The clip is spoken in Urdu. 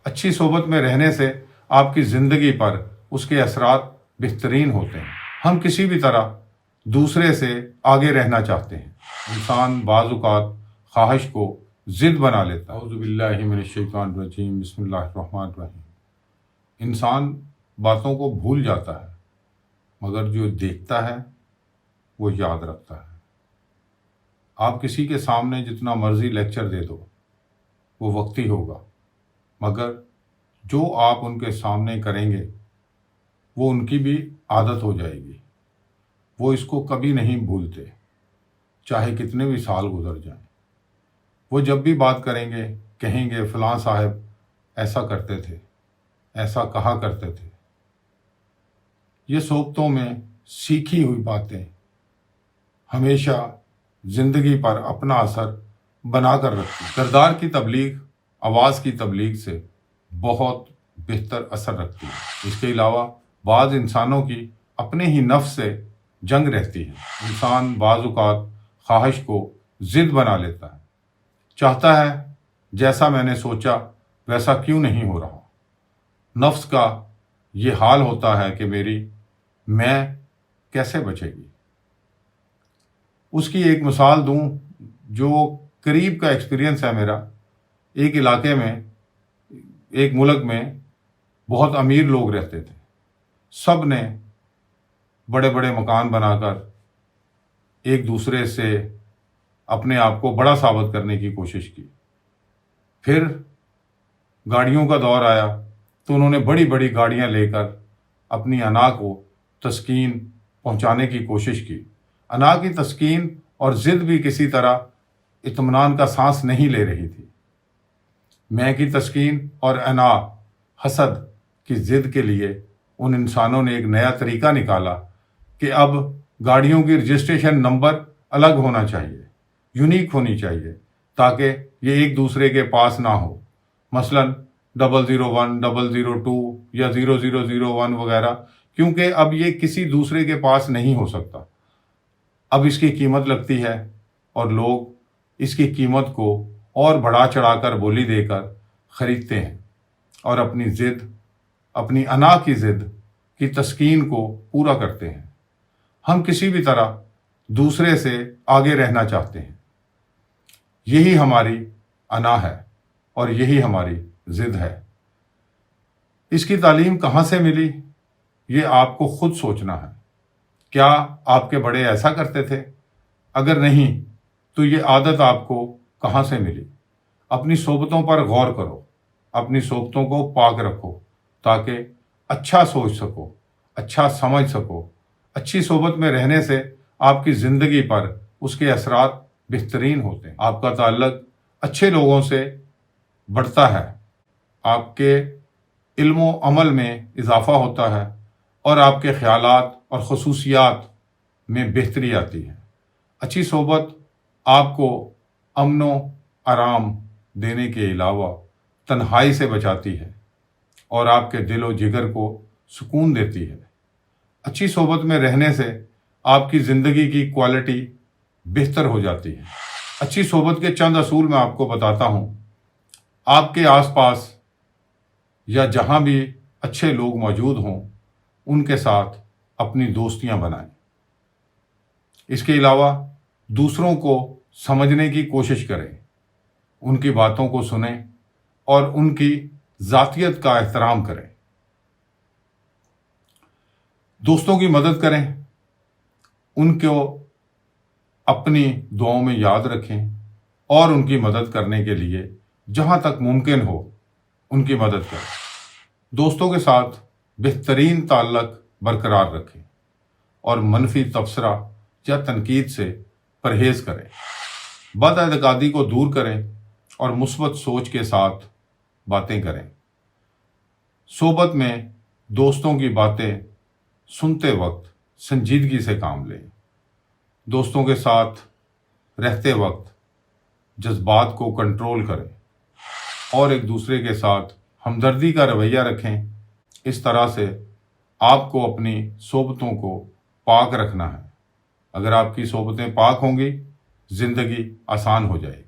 اچھی صحبت میں رہنے سے آپ کی زندگی پر اس کے اثرات بہترین ہوتے ہیں۔ ہم کسی بھی طرح دوسرے سے آگے رہنا چاہتے ہیں۔ انسان بعض اوقات خواہش کو ضد بنا لیتا ہے۔ اعوذ باللہ من الشیطان الرجیم، بسم اللہ الرحمن الرحیم۔ انسان باتوں کو بھول جاتا ہے مگر جو دیکھتا ہے وہ یاد رکھتا ہے۔ آپ کسی کے سامنے جتنا مرضی لیکچر دے دو وہ وقتی ہوگا، مگر جو آپ ان کے سامنے کریں گے وہ ان کی بھی عادت ہو جائے گی۔ وہ اس کو کبھی نہیں بھولتے، چاہے کتنے بھی سال گزر جائیں۔ وہ جب بھی بات کریں گے کہیں گے فلاں صاحب ایسا کرتے تھے، ایسا کہا کرتے تھے۔ یہ صحبتوں میں سیکھی ہوئی باتیں ہمیشہ زندگی پر اپنا اثر بنا کر رکھتی ہیں۔ کردار کی تبلیغ آواز کی تبلیغ سے بہت بہتر اثر رکھتی ہے۔ اس کے علاوہ بعض انسانوں کی اپنے ہی نفس سے جنگ رہتی ہے۔ انسان بعض اوقات خواہش کو ضد بنا لیتا ہے، چاہتا ہے جیسا میں نے سوچا ویسا کیوں نہیں ہو رہا۔ نفس کا یہ حال ہوتا ہے کہ میری میں کیسے بچے گی۔ اس کی ایک مثال دوں جو قریب کا ایکسپیرینس ہے میرا۔ ایک علاقے میں، ایک ملک میں بہت امیر لوگ رہتے تھے۔ سب نے بڑے بڑے مکان بنا کر ایک دوسرے سے اپنے آپ کو بڑا ثابت کرنے کی کوشش کی۔ پھر گاڑیوں کا دور آیا تو انہوں نے بڑی بڑی گاڑیاں لے کر اپنی انا کو تسکین پہنچانے کی کوشش کی۔ انا کی تسکین اور ضد بھی کسی طرح اطمینان کا سانس نہیں لے رہی تھی۔ میں کی تسکین اور انا حسد کی ضد کے لیے ان انسانوں نے ایک نیا طریقہ نکالا کہ اب گاڑیوں کی رجسٹریشن نمبر الگ ہونا چاہیے، یونیک ہونی چاہیے، تاکہ یہ ایک دوسرے کے پاس نہ ہو۔ مثلا 001، 002 یا 0001 وغیرہ، کیونکہ اب یہ کسی دوسرے کے پاس نہیں ہو سکتا۔ اب اس کی قیمت لگتی ہے اور لوگ اس کی قیمت کو اور بڑھا چڑھا کر بولی دے کر خریدتے ہیں اور اپنی ضد، اپنی انا کی ضد کی تسکین کو پورا کرتے ہیں۔ ہم کسی بھی طرح دوسرے سے آگے رہنا چاہتے ہیں۔ یہی ہماری انا ہے اور یہی ہماری ضد ہے۔ اس کی تعلیم کہاں سے ملی یہ آپ کو خود سوچنا ہے۔ کیا آپ کے بڑے ایسا کرتے تھے؟ اگر نہیں تو یہ عادت آپ کو کہاں سے ملی؟ اپنی صحبتوں پر غور کرو، اپنی صحبتوں کو پاک رکھو تاکہ اچھا سوچ سکو، اچھا سمجھ سکو۔ اچھی صحبت میں رہنے سے آپ کی زندگی پر اس کے اثرات بہترین ہوتے ہیں۔ آپ کا تعلق اچھے لوگوں سے بڑھتا ہے، آپ کے علم و عمل میں اضافہ ہوتا ہے اور آپ کے خیالات اور خصوصیات میں بہتری آتی ہے۔ اچھی صحبت آپ کو امن و آرام دینے کے علاوہ تنہائی سے بچاتی ہے اور آپ کے دل و جگر کو سکون دیتی ہے۔ اچھی صحبت میں رہنے سے آپ کی زندگی کی کوالٹی بہتر ہو جاتی ہے۔ اچھی صحبت کے چند اصول میں آپ کو بتاتا ہوں۔ آپ کے آس پاس یا جہاں بھی اچھے لوگ موجود ہوں ان کے ساتھ اپنی دوستیاں بنائیں۔ اس کے علاوہ دوسروں کو سمجھنے کی کوشش کریں، ان کی باتوں کو سنیں اور ان کی ذاتیت کا احترام کریں۔ دوستوں کی مدد کریں، ان کو اپنی دعاؤں میں یاد رکھیں اور ان کی مدد کرنے کے لیے جہاں تک ممکن ہو ان کی مدد کریں۔ دوستوں کے ساتھ بہترین تعلق برقرار رکھیں اور منفی تبصرہ یا تنقید سے پرہیز کریں۔ بد اعتقادی کو دور کریں اور مثبت سوچ کے ساتھ باتیں کریں۔ صحبت میں دوستوں کی باتیں سنتے وقت سنجیدگی سے کام لیں۔ دوستوں کے ساتھ رہتے وقت جذبات کو کنٹرول کریں اور ایک دوسرے کے ساتھ ہمدردی کا رویہ رکھیں۔ اس طرح سے آپ کو اپنی صحبتوں کو پاک رکھنا ہے۔ اگر آپ کی صحبتیں پاک ہوں گی، زندگی آسان ہو جائے گی۔